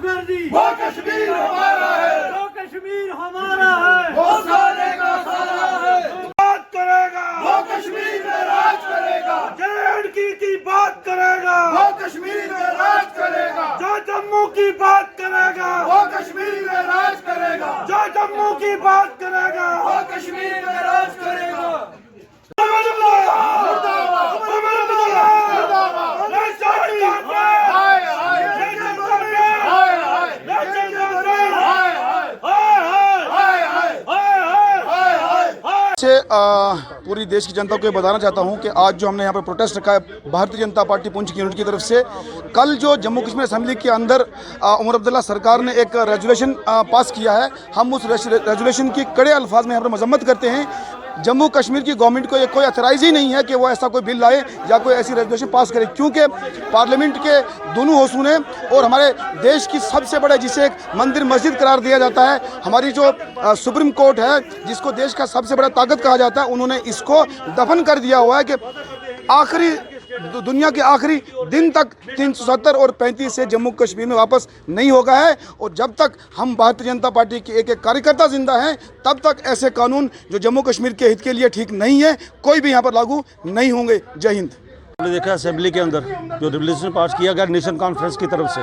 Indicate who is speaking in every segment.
Speaker 1: कर दी,
Speaker 2: वो कश्मीर हमारा है,
Speaker 1: वो कश्मीर हमारा है,
Speaker 2: वो सारे का सारा है।
Speaker 1: बात करेगा,
Speaker 2: वो कश्मीर में राज करेगा,
Speaker 1: जेएनयू की बात करेगा,
Speaker 2: वो कश्मीर में राज करेगा,
Speaker 1: जो जम्मू की बात करेगा,
Speaker 2: वो कश्मीर में राज करेगा,
Speaker 1: जो जम्मू की बात करेगा,
Speaker 2: वो कश्मीर में राज करेगा।
Speaker 3: पूरी देश की जनता को ये बताना चाहता हूँ कि आज जो हमने यहाँ पर प्रोटेस्ट रखा है भारतीय जनता पार्टी पुंछ की यूनिट की तरफ से, कल जो जम्मू कश्मीर असेंबली के अंदर उमर अब्दुल्ला सरकार ने एक रेजोल्यूशन पास किया है, हम उस रेजोल्यूशन की कड़े अल्फाज में यहाँ पर मजम्मत करते हैं। जम्मू कश्मीर की गवर्नमेंट को ये कोई अथराइज ही नहीं है कि वो ऐसा कोई बिल लाए या कोई ऐसी रेजोल्यूशन पास करे, क्योंकि पार्लियामेंट के दोनों हौसलों ने और हमारे देश की सबसे बड़े, जिसे एक मंदिर मस्जिद करार दिया जाता है, हमारी जो सुप्रीम कोर्ट है जिसको देश का सबसे बड़ा ताकत कहा जाता है, उन्होंने इसको दफन कर दिया हुआ है कि आखिरी दुनिया के आखिरी दिन तक 370 और 35 से जम्मू कश्मीर में वापस नहीं होगा है। और जब तक हम भारतीय जनता पार्टी के एक एक कार्यकर्ता जिंदा हैं तब तक ऐसे कानून जो जम्मू कश्मीर के हित के लिए ठीक नहीं है, कोई भी यहाँ पर लागू नहीं होंगे। जय हिंद।
Speaker 4: हमने देखा असेंबली के अंदर जो रेजोल्यूशन पास किया गया नेशन कॉन्फ्रेंस की तरफ से,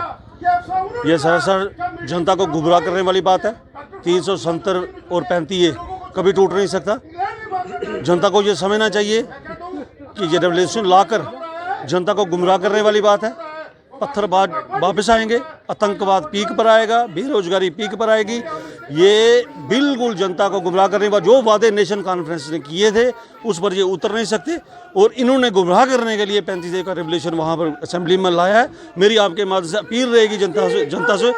Speaker 4: ये सरासर जनता को गुमराह करने वाली बात है। 370 और 35 ये कभी टूट नहीं सकता। जनता को ये समझना चाहिए कि ये रेवोल्यूशन लाकर जनता को गुमराह करने वाली बात है। पत्थरबाज वापस आएंगे, आतंकवाद पीक पर आएगा, बेरोजगारी पीक पर आएगी। ये बिल्कुल जनता को गुमराह करने वाले जो वादे नेशन कॉन्फ्रेंस ने किए थे उस पर ये उतर नहीं सकते, और इन्होंने गुमराह करने के लिए 35 का रेवोल्यूशन वहाँ पर असेंबली में लाया है। मेरी आपके माध्यम से अपील रहेगी जनता से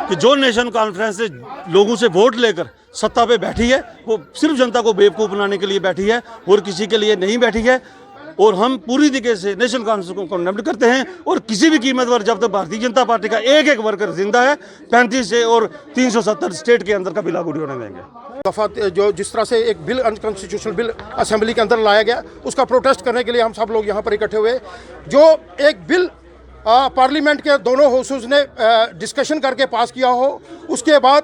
Speaker 4: कि जो नेशन कॉन्फ्रेंस से लोगों से वोट लेकर सत्ता पे बैठी है वो सिर्फ जनता को बेवकूफ़ बनाने के लिए बैठी है और किसी के लिए नहीं बैठी है। और हम पूरी तरीके से नेशनल कॉन्फ्रेंस को कंडेम करते हैं, और किसी भी कीमत पर जब तक भारतीय जनता पार्टी का एक एक वर्कर जिंदा है 35 से और 370 स्टेट के अंदर कभी लागू नहीं होने देंगे।
Speaker 5: दफा जो जिस तरह से एक बिल अनकॉन्स्टिट्यूशनल बिल असेंबली के अंदर लाया गया, उसका प्रोटेस्ट करने के लिए हम सब लोग यहाँ पर इकट्ठे हुए। जो एक बिल पार्लियामेंट के दोनों हाउसेस ने डिस्कशन करके पास किया हो, उसके बाद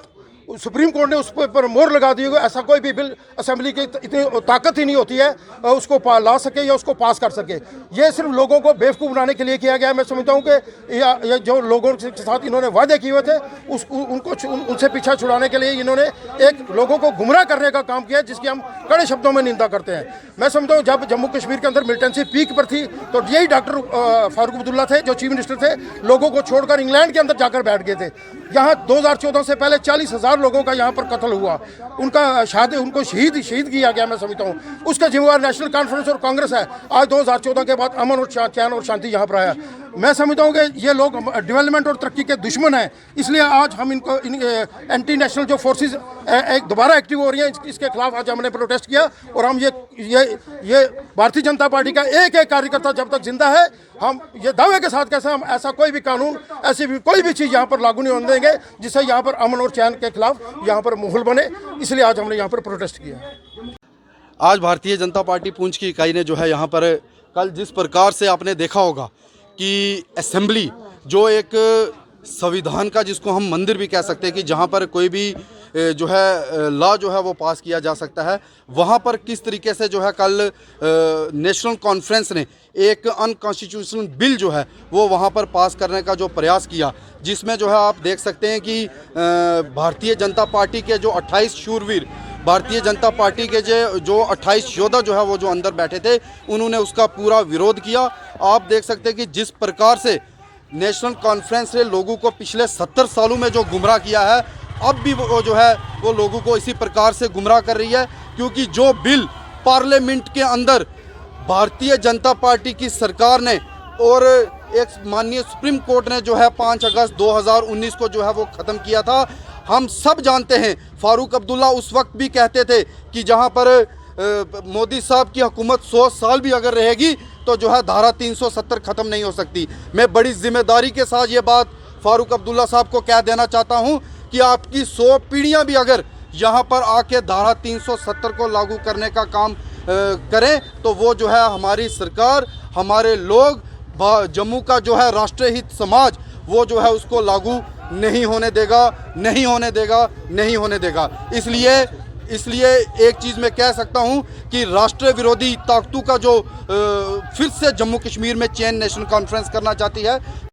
Speaker 5: सुप्रीम कोर्ट ने उस पर मोहर लगा दी हो, ऐसा कोई भी बिल असेंबली की इतनी ताकत ही नहीं होती है उसको ला सके या उसको पास कर सके। ये सिर्फ लोगों को बेवकूफ़ बनाने के लिए किया गया है। मैं समझता हूँ कि ये जो लोगों के साथ इन्होंने वादे किए हुए थे उनसे पीछा छुड़ाने के लिए इन्होंने एक लोगों को गुमराह करने का काम किया, जिसकी हम कड़े शब्दों में निंदा करते हैं। मैं समझता हूँ जब जम्मू कश्मीर के अंदर मिलिटेंसी पीक पर थी तो यही डॉक्टर फारूक अब्दुल्ला थे जो चीफ मिनिस्टर थे, लोगों को छोड़कर इंग्लैंड के अंदर जाकर बैठ गए थे। यहाँ 2014 से पहले 40,000 लोगों का यहाँ पर कत्ल हुआ, उनको शहीद किया गया। मैं समझता हूँ उसका जिम्मेवार नेशनल कॉन्फ्रेंस और कांग्रेस है। आज 2014 के बाद अमन और चैन और शांति यहाँ पर आया। मैं समझता हूँ कि ये लोग डेवलपमेंट और तरक्की के दुश्मन हैं, इसलिए आज हम इनको एंटी नेशनल जो फोर्सेस एक दोबारा एक्टिव हो रही हैं, इसके खिलाफ आज हमने प्रोटेस्ट किया। और हम ये भारतीय जनता पार्टी का एक एक कार्यकर्ता जब तक जिंदा है, हम ये दावे के साथ कैसे हम ऐसा कोई भी कानून, ऐसी भी कोई भी चीज़ यहाँ पर लागू नहीं होने देंगे जिससे यहाँ पर अमन और चैन के खिलाफ यहाँ पर माहौल बने। इसलिए आज हमने यहाँ पर प्रोटेस्ट किया।
Speaker 6: आज भारतीय जनता पार्टी पुंछ की इकाई ने जो है यहाँ पर कल जिस प्रकार से आपने देखा होगा कि असेंबली जो एक संविधान का, जिसको हम मंदिर भी कह सकते हैं, कि जहाँ पर कोई भी जो है लॉ जो है वो पास किया जा सकता है, वहाँ पर किस तरीके से जो है कल नेशनल कॉन्फ्रेंस ने एक अनकॉन्स्टिट्यूशनल बिल जो है वो वहाँ पर पास करने का जो प्रयास किया, जिसमें जो है आप देख सकते हैं कि भारतीय जनता पार्टी के जो 28 शूरवीर, भारतीय जनता पार्टी के जो 28 योद्धा जो है वो जो अंदर बैठे थे, उन्होंने उसका पूरा विरोध किया। आप देख सकते हैं कि जिस प्रकार से नेशनल कॉन्फ्रेंस ने लोगों को पिछले 70 सालों में जो गुमराह किया है, अब भी वो जो है वो लोगों को इसी प्रकार से गुमराह कर रही है। क्योंकि जो बिल पार्लियामेंट के अंदर भारतीय जनता पार्टी की सरकार ने और एक माननीय सुप्रीम कोर्ट ने जो है 5 अगस्त 2019 को जो है वो ख़त्म किया था, हम सब जानते हैं। फारूक अब्दुल्ला उस वक्त भी कहते थे कि जहां पर मोदी साहब की हुकूमत 100 साल भी अगर रहेगी तो जो है धारा 370 ख़त्म नहीं हो सकती। मैं बड़ी जिम्मेदारी के साथ ये बात फारूक अब्दुल्ला साहब को कह देना चाहता हूं कि आपकी 100 पीढ़ियां भी अगर यहाँ पर आके धारा 370 को लागू करने का काम करें तो वो जो है हमारी सरकार, हमारे लोग, जम्मू का जो है राष्ट्रीय हित समाज वो जो है उसको लागू नहीं होने देगा, नहीं होने देगा, नहीं होने देगा। इसलिए एक चीज़ मैं कह सकता हूं कि राष्ट्र विरोधी ताकतों का जो फिर से जम्मू कश्मीर में चेन नेशन कॉन्फ्रेंस करना चाहती है,